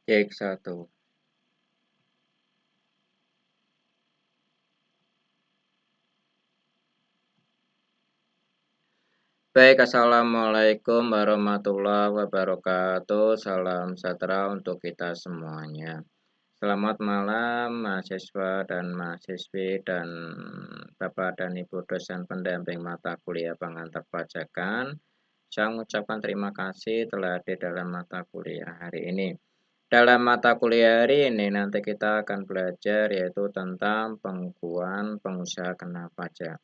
Cek satu. Baik, assalamualaikum warahmatullahi wabarakatuh. Salam sejahtera untuk kita semuanya. Selamat malam, mahasiswa dan mahasiswi dan Bapak dan Ibu dosen pendamping mata kuliah pengantar pajakan. Saya mengucapkan terima kasih telah hadir dalam mata kuliah hari ini. Dalam mata kuliah hari ini nanti kita akan belajar yaitu tentang pengukuhan pengusaha kena pajak.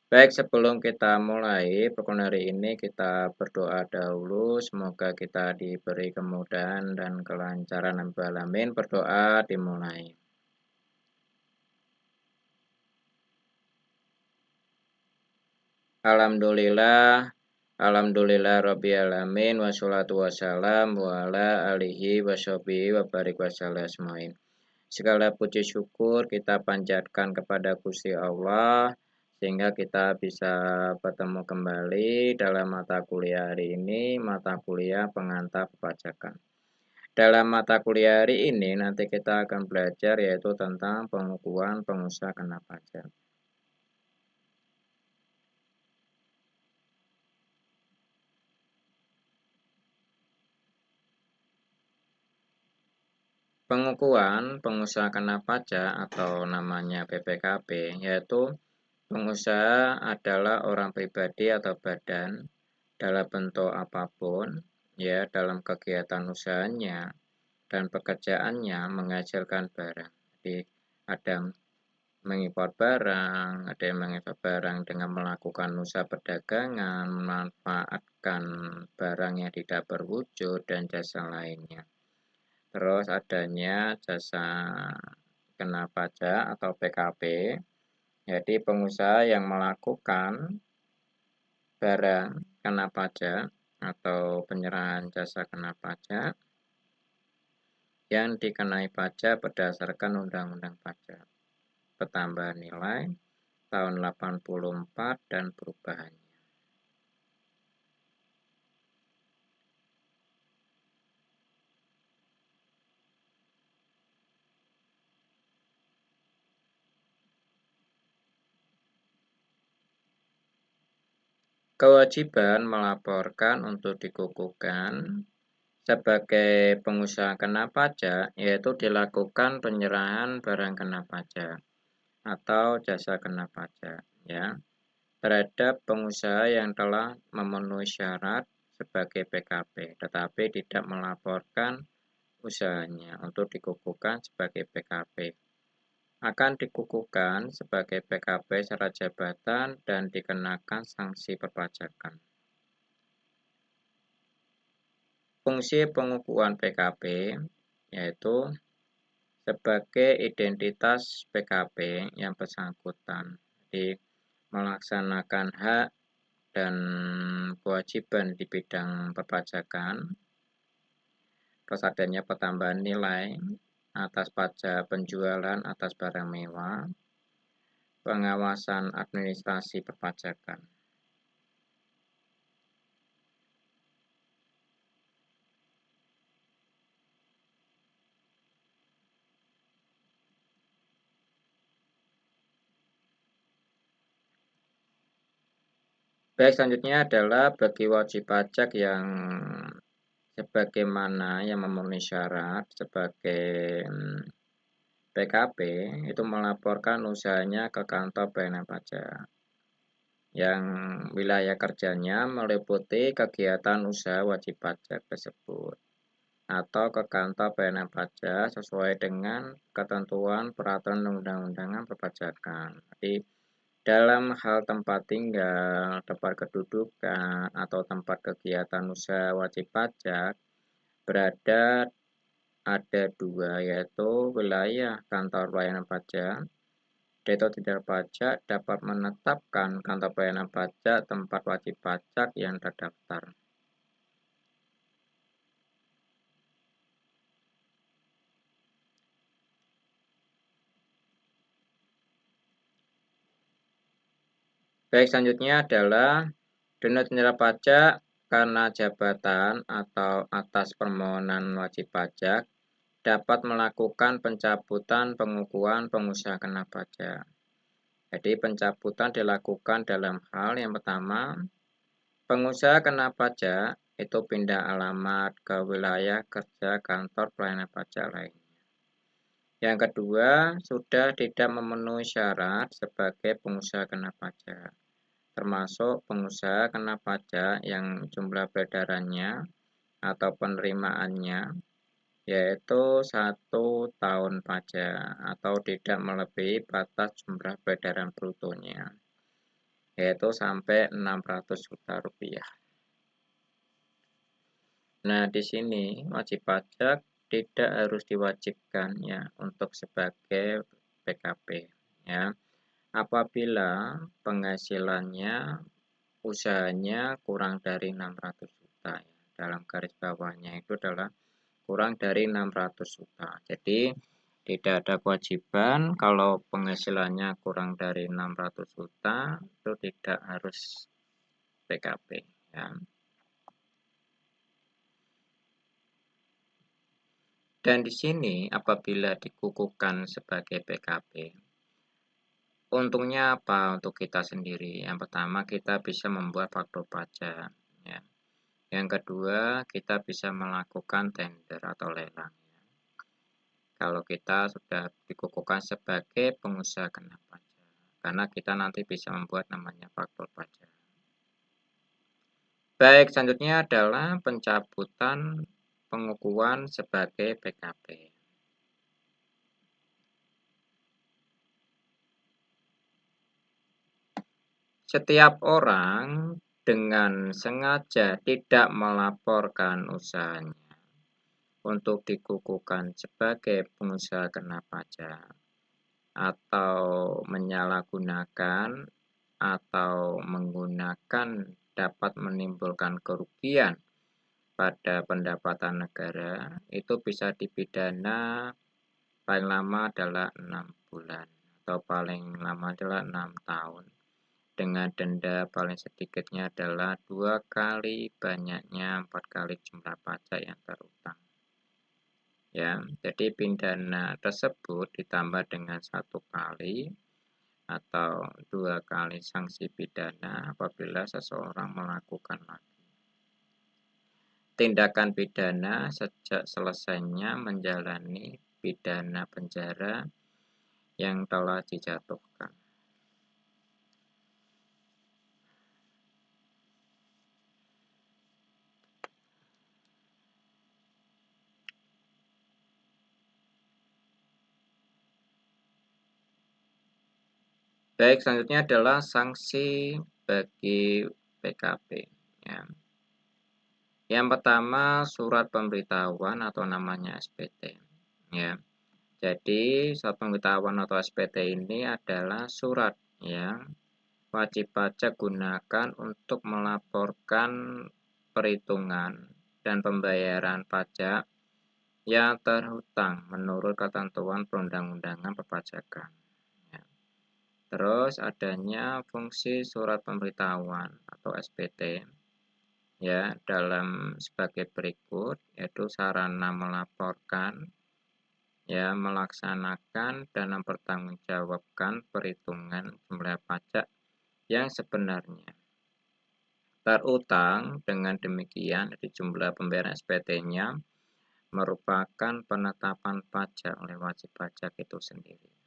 Baik, sebelum kita mulai perkuliahan hari ini kita berdoa dahulu. Semoga kita diberi kemudahan dan kelancaran Rabbal Alamin. Berdoa dimulai. Alhamdulillah, Alhamdulillah Rabbil Alamin, wassalatu wassalam wa ala alihi washabihi wa barik wasallam asmain. Segala puji syukur kita panjatkan kepada Gusti Allah sehingga kita bisa bertemu kembali dalam mata kuliah hari ini, mata kuliah pengantar perpajakan. Dalam mata kuliah hari ini nanti kita akan belajar yaitu tentang pengukuhan pengusaha kena pajak. Pengukuhan pengusaha kena pajak atau namanya PPKP yaitu pengusaha adalah orang pribadi atau badan dalam bentuk apapun ya dalam kegiatan usahanya dan pekerjaannya menghasilkan barang. Jadi ada mengimpor barang, ada yang mengimpor barang dengan melakukan usaha perdagangan, memanfaatkan barang yang tidak berwujud dan jasa lainnya. Terus adanya jasa kena pajak atau PKP, jadi pengusaha yang melakukan barang kena pajak atau penyerahan jasa kena pajak yang dikenai pajak berdasarkan Undang-Undang Pajak Pertambahan Nilai tahun 84 dan perubahannya. Kewajiban melaporkan untuk dikukuhkan sebagai pengusaha kena pajak yaitu dilakukan penyerahan barang kena pajak atau jasa kena pajak ya terhadap pengusaha yang telah memenuhi syarat sebagai PKP tetapi tidak melaporkan usahanya untuk dikukuhkan sebagai PKP. Akan dikukuhkan sebagai PKP syarat jabatan dan dikenakan sanksi perpajakan. Fungsi pengukuhan PKP yaitu sebagai identitas PKP yang bersangkutan di melaksanakan hak dan kewajiban di bidang perpajakan, terus adanya pertambahan nilai atas pajak penjualan atas barang mewah, pengawasan administrasi perpajakan. Baik, selanjutnya adalah bagi wajib pajak yang sebagaimana yang memenuhi syarat sebagai PKP itu melaporkan usahanya ke kantor pelayanan pajak yang wilayah kerjanya meliputi kegiatan usaha wajib pajak tersebut atau ke kantor pelayanan pajak sesuai dengan ketentuan peraturan undang-undangan perpajakan. Jadi dalam hal tempat tinggal, tempat kedudukan, atau tempat kegiatan usaha wajib pajak berada ada dua, yaitu wilayah kantor pelayanan pajak. Direktur Jenderal Pajak dapat menetapkan kantor pelayanan pajak tempat wajib pajak yang terdaftar. Baik, selanjutnya adalah Direktur Jenderal Pajak karena jabatan atau atas permohonan wajib pajak dapat melakukan pencabutan pengukuhan pengusaha kena pajak. Jadi pencabutan dilakukan dalam hal yang pertama, pengusaha kena pajak itu pindah alamat ke wilayah kerja kantor pelayanan pajak lainnya. Yang kedua, sudah tidak memenuhi syarat sebagai pengusaha kena pajak, termasuk pengusaha kena pajak yang jumlah peredarannya atau penerimaannya yaitu 1 tahun pajak atau tidak melebihi batas jumlah peredaran brutonya, yaitu sampai 600 juta rupiah. Nah, di sini wajib pajak tidak harus diwajibkan ya untuk sebagai PKP ya. Apabila penghasilannya usahanya kurang dari 600 juta ya. Dalam garis bawahnya itu adalah kurang dari 600 juta. Jadi tidak ada kewajiban kalau penghasilannya kurang dari 600 juta itu tidak harus PKP ya. Dan di sini apabila dikukuhkan sebagai PKP, untungnya apa untuk kita sendiri? Yang pertama kita bisa membuat faktur pajak ya. Yang kedua kita bisa melakukan tender atau lelang ya. Kalau kita sudah dikukuhkan sebagai pengusaha kena pajak, karena kita nanti bisa membuat namanya faktur pajak. Baik, selanjutnya adalah pencabutan pengukuhan sebagai PKP. Setiap orang dengan sengaja tidak melaporkan usahanya untuk dikukuhkan sebagai pengusaha kena pajak atau menyalahgunakan atau menggunakan dapat menimbulkan kerugian pada pendapatan negara itu bisa dipidana paling lama adalah 6 bulan atau paling lama adalah 6 tahun dengan denda paling sedikitnya adalah 2 kali banyaknya 4 kali jumlah pajak yang terutang ya. Jadi pidana tersebut ditambah dengan 1 kali atau 2 kali sanksi pidana apabila seseorang melakukan lagi tindakan pidana sejak selesainya menjalani pidana penjara yang telah dijatuhkan. Baik, selanjutnya adalah sanksi bagi PKP ya. Yang pertama surat pemberitahuan atau namanya SPT ya. Jadi surat pemberitahuan atau SPT ini adalah surat yang wajib pajak gunakan untuk melaporkan perhitungan dan pembayaran pajak yang terhutang menurut ketentuan perundang-undangan perpajakan. Ya. Terus adanya fungsi surat pemberitahuan atau SPT ya dalam sebagai berikut yaitu sarana melaporkan ya melaksanakan dan mempertanggungjawabkan perhitungan jumlah pajak yang sebenarnya terutang. Dengan demikian di jumlah pembayaran SPT-nya merupakan penetapan pajak oleh wajib pajak itu sendiri.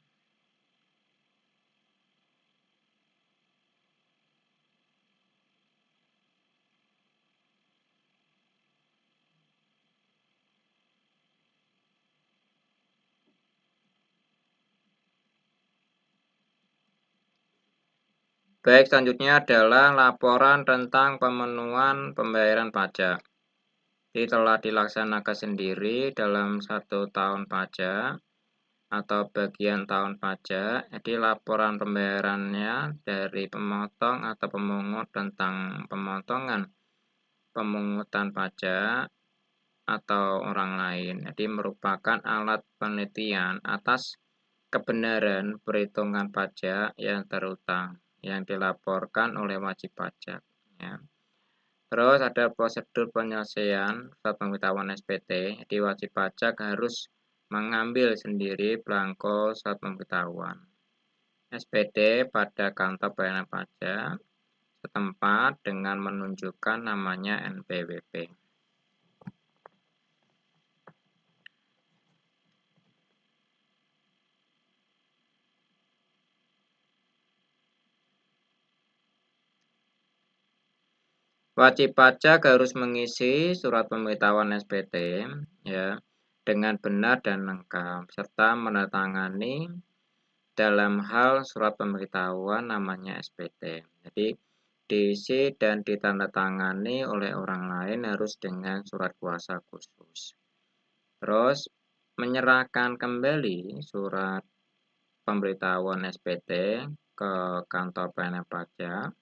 Baik, selanjutnya adalah laporan tentang pemenuhan pembayaran pajak. Ini telah dilaksanakan sendiri dalam 1 tahun pajak atau bagian tahun pajak. Jadi laporan pembayarannya dari pemotong atau pemungut tentang pemotongan pemungutan pajak atau orang lain. Jadi merupakan alat penelitian atas kebenaran perhitungan pajak yang terutang yang dilaporkan oleh wajib pajak ya. Terus ada prosedur penyelesaian surat pemberitahuan SPT. Jadi wajib pajak harus mengambil sendiri belangko surat pemberitahuan SPT pada kantor pelayanan pajak setempat dengan menunjukkan namanya NPWP. Wajib pajak harus mengisi surat pemberitahuan SPT ya dengan benar dan lengkap serta menandatangani dalam hal surat pemberitahuan namanya SPT. Jadi diisi dan ditandatangani oleh orang lain harus dengan surat kuasa khusus. Terus menyerahkan kembali surat pemberitahuan SPT ke kantor pelayanan pajak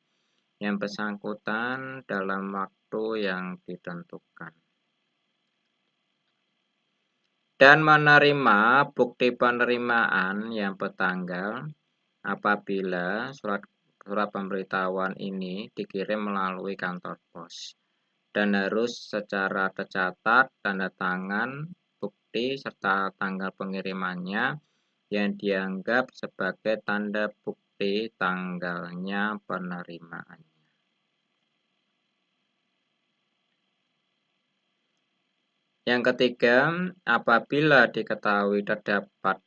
yang bersangkutan dalam waktu yang ditentukan. Dan menerima bukti penerimaan yang bertanggal apabila surat pemberitahuan ini dikirim melalui kantor pos dan harus secara tercatat tanda tangan bukti serta tanggal pengirimannya yang dianggap sebagai tanda bukti tanggalnya penerimaan. Yang ketiga, apabila diketahui terdapat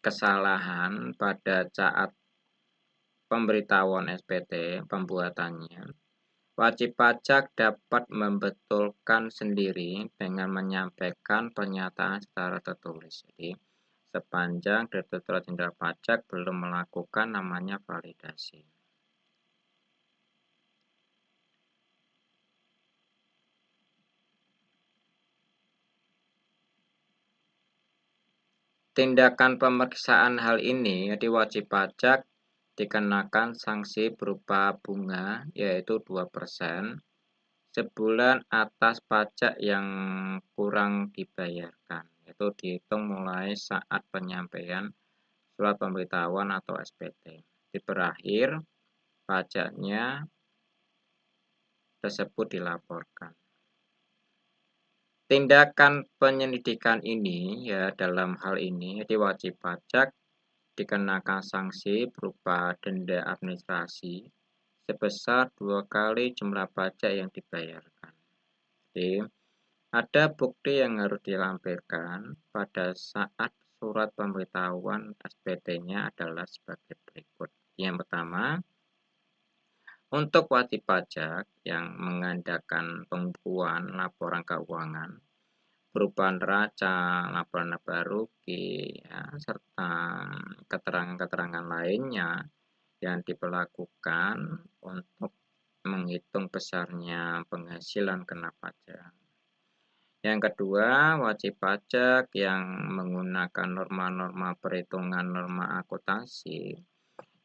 kesalahan pada saat pemberitahuan SPT pembuatannya, wajib pajak dapat membetulkan sendiri dengan menyampaikan pernyataan secara tertulis. Jadi, sepanjang Direktorat Jenderal Pajak belum melakukan namanya validasi. Tindakan pemeriksaan hal ini, jadi wajib pajak dikenakan sanksi berupa bunga, yaitu 2%, sebulan atas pajak yang kurang dibayarkan, yaitu dihitung mulai saat penyampaian surat pemberitahuan atau SPT. Di berakhir, pajaknya tersebut dilaporkan. Tindakan penyelidikan ini ya dalam hal ini jadi wajib pajak dikenakan sanksi berupa denda administrasi sebesar 2 kali jumlah pajak yang dibayarkan. Jadi, ada bukti yang harus dilampirkan pada saat surat pemberitahuan SPT-nya adalah sebagai berikut. Yang pertama, untuk wajib pajak yang mengadakan pembukuan laporan keuangan berupa neraca, laporan laba rugi, ya, serta keterangan-keterangan lainnya yang diberlakukan untuk menghitung besarnya penghasilan kena pajak. Yang kedua, wajib pajak yang menggunakan norma-norma perhitungan norma akuntansi,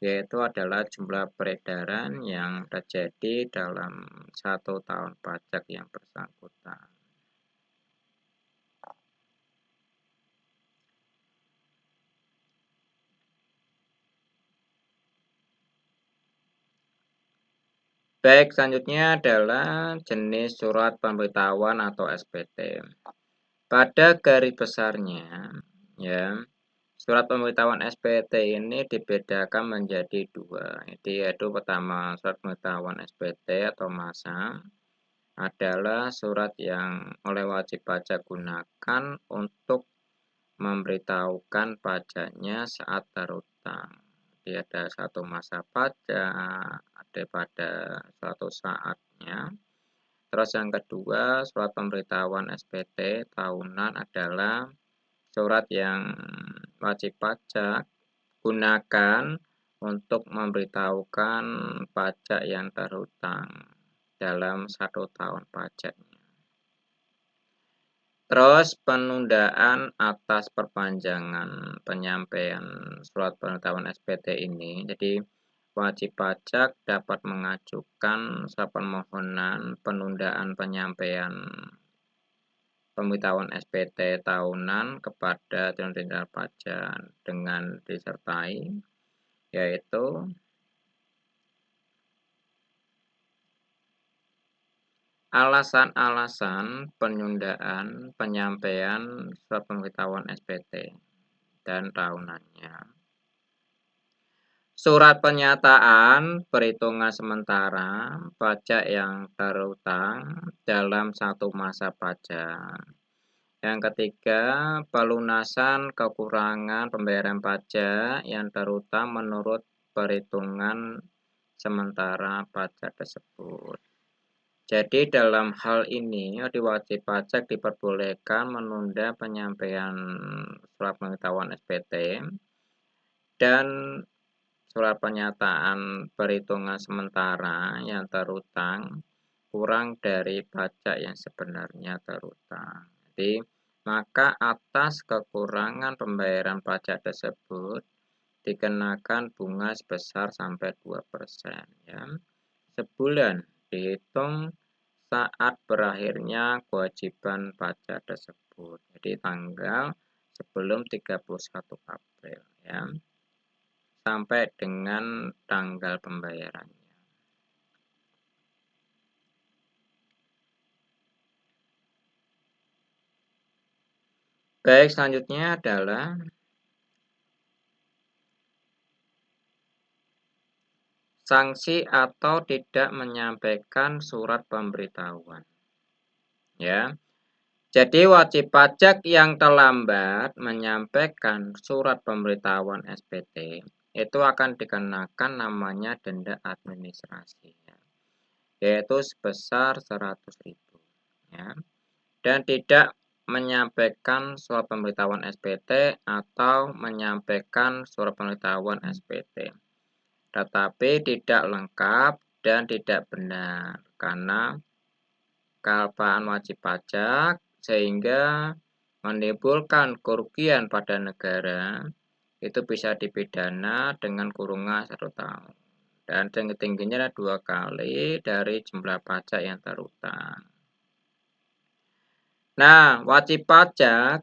yaitu adalah jumlah peredaran yang terjadi dalam 1 tahun pajak yang bersangkutan. Baik, selanjutnya adalah jenis surat pemberitahuan atau SPT. Pada garis besarnya, ya, surat pemberitahuan SPT ini dibedakan menjadi 2, yaitu pertama surat pemberitahuan SPT atau masam adalah surat yang oleh wajib pajak gunakan untuk memberitahukan pajaknya saat terhutang. Jadi ada satu masa pajak, ada pada suatu saatnya. Terus yang kedua, surat pemberitahuan SPT tahunan adalah surat yang wajib pajak gunakan untuk memberitahukan pajak yang terhutang dalam 1 tahun pajaknya. Terus penundaan atas perpanjangan penyampaian surat pemberitahuan SPT ini, jadi wajib pajak dapat mengajukan surat permohonan penundaan penyampaian pemberitahuan SPT tahunan kepada Direktorat Jenderal Pajak dengan disertai yaitu alasan-alasan penundaan penyampaian surat pemberitahuan SPT dan tahunannya. Surat pernyataan perhitungan sementara pajak yang terutang dalam satu masa pajak. Yang ketiga, pelunasan kekurangan pembayaran pajak yang terutang menurut perhitungan sementara pajak tersebut. Jadi dalam hal ini, wajib pajak diperbolehkan menunda penyampaian surat pemberitahuan SPT dan surat pernyataan perhitungan sementara yang terutang kurang dari pajak yang sebenarnya terutang. Jadi, maka atas kekurangan pembayaran pajak tersebut dikenakan bunga sebesar sampai 2% ya. Sebulan dihitung saat berakhirnya kewajiban pajak tersebut. Jadi tanggal sebelum 31 April ya. Sampai dengan tanggal pembayarannya. Baik, selanjutnya adalah sanksi atau tidak menyampaikan surat pemberitahuan. Ya. Jadi wajib pajak yang terlambat menyampaikan surat pemberitahuan SPT itu akan dikenakan namanya denda administrasi ya, yaitu sebesar 100.000 ya. Dan tidak menyampaikan surat pemberitahuan SPT atau menyampaikan surat pemberitahuan SPT, tetapi tidak lengkap dan tidak benar karena kealpaan wajib pajak sehingga menimbulkan kerugian pada negara, itu bisa dipidana dengan kurungan 1 tahun dan tinggi-tingginya 2 kali dari jumlah pajak yang terutang. Nah, wajib pajak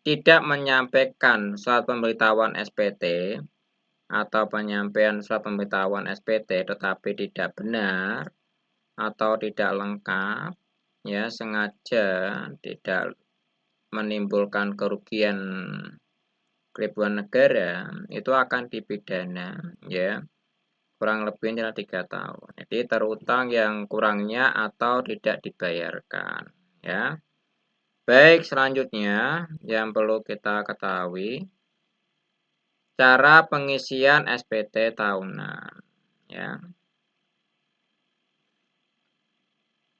tidak menyampaikan surat pemberitahuan SPT atau penyampaian surat pemberitahuan SPT tetapi tidak benar atau tidak lengkap ya, sengaja tidak menimbulkan kerugian ribuan negara, itu akan dipidana ya kurang lebih 3 tahun. Jadi terutang yang kurangnya atau tidak dibayarkan ya. Baik, selanjutnya yang perlu kita ketahui cara pengisian SPT tahunan ya.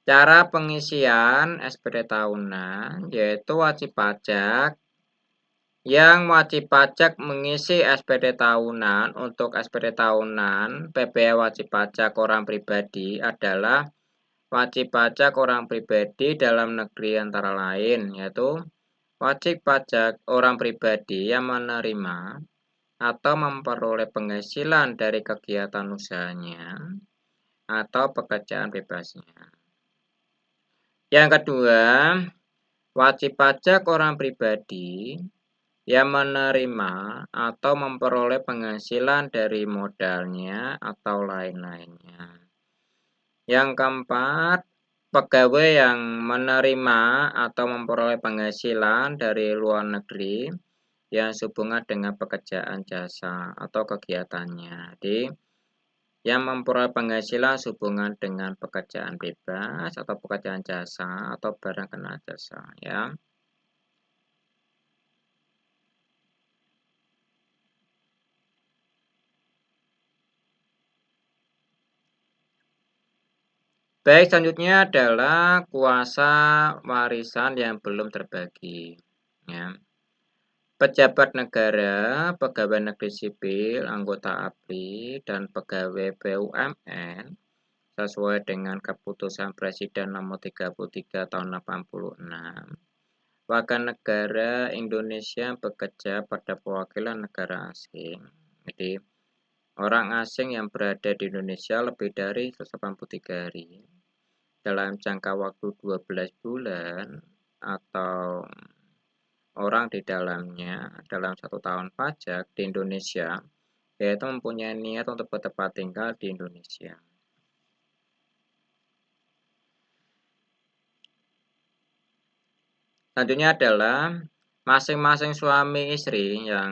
Cara pengisian SPT tahunan yaitu wajib pajak yang wajib pajak mengisi SPT tahunan untuk SPT tahunan PPh wajib pajak orang pribadi adalah wajib pajak orang pribadi dalam negeri antara lain yaitu wajib pajak orang pribadi yang menerima atau memperoleh penghasilan dari kegiatan usahanya atau pekerjaan bebasnya. Yang kedua, wajib pajak orang pribadi yang menerima atau memperoleh penghasilan dari modalnya atau lain-lainnya. Yang keempat, pegawai yang menerima atau memperoleh penghasilan dari luar negeri yang sehubungan dengan pekerjaan jasa atau kegiatannya. Jadi, yang memperoleh penghasilan sehubungan dengan pekerjaan bebas atau pekerjaan jasa atau barang kena jasa ya. Baik, selanjutnya adalah kuasa warisan yang belum terbagi ya. Pejabat negara, pegawai negeri sipil, anggota ABRI, dan pegawai BUMN sesuai dengan keputusan Presiden nomor 33 tahun 86. Warga negara Indonesia bekerja pada perwakilan negara asing. Jadi, orang asing yang berada di Indonesia lebih dari 183 hari dalam jangka waktu 12 bulan atau orang di dalamnya dalam 1 tahun pajak di Indonesia, yaitu mempunyai niat untuk bertempat tinggal di Indonesia. Selanjutnya adalah masing-masing suami istri yang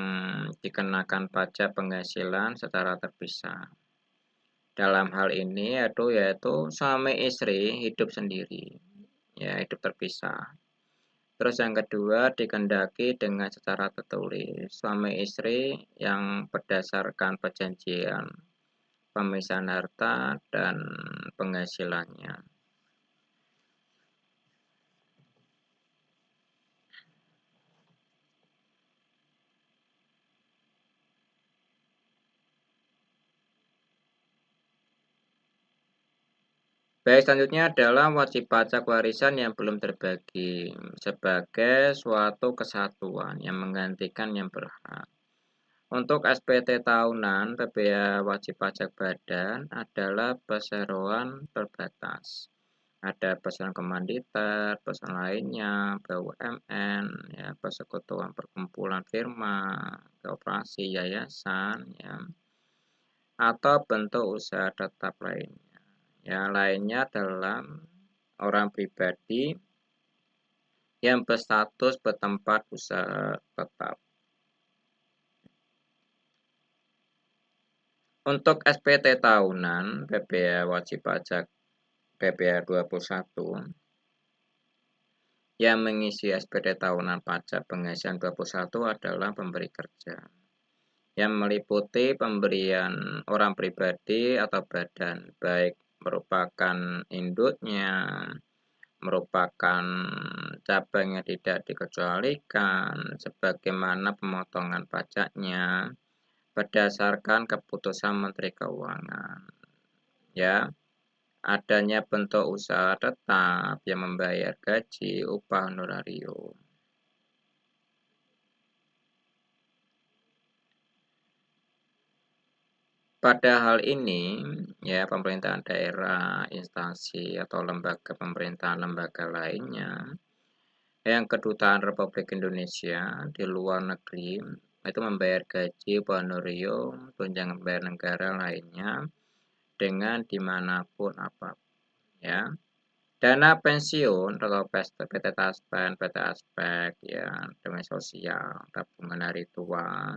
dikenakan pajak penghasilan secara terpisah. Dalam hal ini yaitu suami istri hidup sendiri, ya hidup terpisah. Terus yang kedua dikehendaki dengan secara tertulis suami istri yang berdasarkan perjanjian pemisahan harta dan penghasilannya. Baik, selanjutnya adalah wajib pajak warisan yang belum terbagi sebagai suatu kesatuan yang menggantikan yang berhak. Untuk SPT tahunan, PPh wajib pajak badan adalah perseroan terbatas. Ada perseroan komanditer, perseroan lainnya, BUMN, ya, persekutuan perkumpulan firma, koperasi, yayasan, ya, atau bentuk usaha tetap lainnya. Ya, lainnya adalah orang pribadi yang berstatus bertempat usaha tetap. Untuk SPT tahunan, PPh wajib pajak PPh 21 yang mengisi SPT tahunan pajak penghasilan 21 adalah pemberi kerja, yang meliputi pemberian orang pribadi atau badan, baik merupakan induknya, merupakan cabang yang tidak dikecualikan, sebagaimana pemotongan pajaknya berdasarkan keputusan Menteri Keuangan. Ya, adanya bentuk usaha tetap yang membayar gaji, upah, honorarium. Pada hal ini, ya pemerintahan daerah, instansi atau lembaga pemerintahan lembaga lainnya, yang kedutaan Republik Indonesia di luar negeri itu membayar gaji, honorarium, tunjangan bayar negara lainnya dengan dimanapun apapun, ya. Dana pensiun atau PT Taspen, PT Aspek, ya, dana sosial, tabungan hari tua,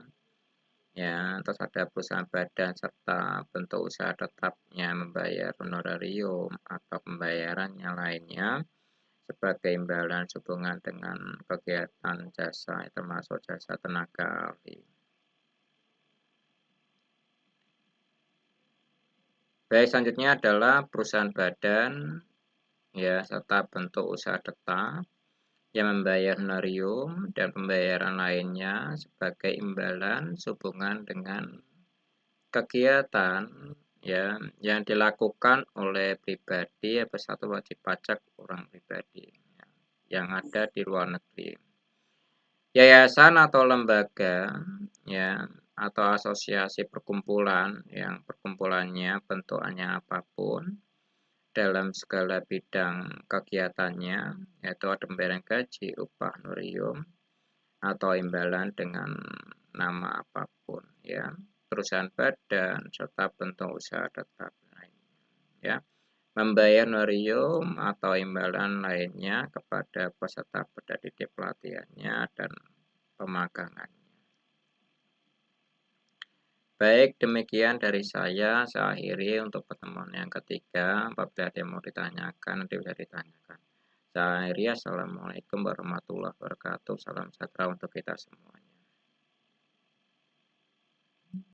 ya, terus ada perusahaan badan serta bentuk usaha tetapnya membayar honorarium atau pembayarannya lainnya sebagai imbalan hubungan dengan kegiatan jasa termasuk jasa tenaga ahli. Baik, selanjutnya adalah perusahaan badan, ya, serta bentuk usaha tetap yang membayar honorarium dan pembayaran lainnya sebagai imbalan sehubungan dengan kegiatan, ya, yang dilakukan oleh pribadi atau satu wajib pajak orang pribadi, ya, yang ada di luar negeri. Yayasan atau lembaga, ya, atau asosiasi perkumpulan yang perkumpulannya bentukannya apapun dalam segala bidang kegiatannya, yaitu ada pembayaran gaji, upah, honorarium, atau imbalan dengan nama apapun, ya, perusahaan badan serta bentuk usaha tetap lainnya, ya, membayar honorarium atau imbalan lainnya kepada peserta didik pelatihannya dan pemagangannya. Baik, demikian dari saya akhiri untuk pertemuan yang ketiga. Apabila ada yang mau ditanyakan, nanti bisa ditanyakan. Saya akhiri, assalamualaikum warahmatullahi wabarakatuh. Salam sejahtera untuk kita semua.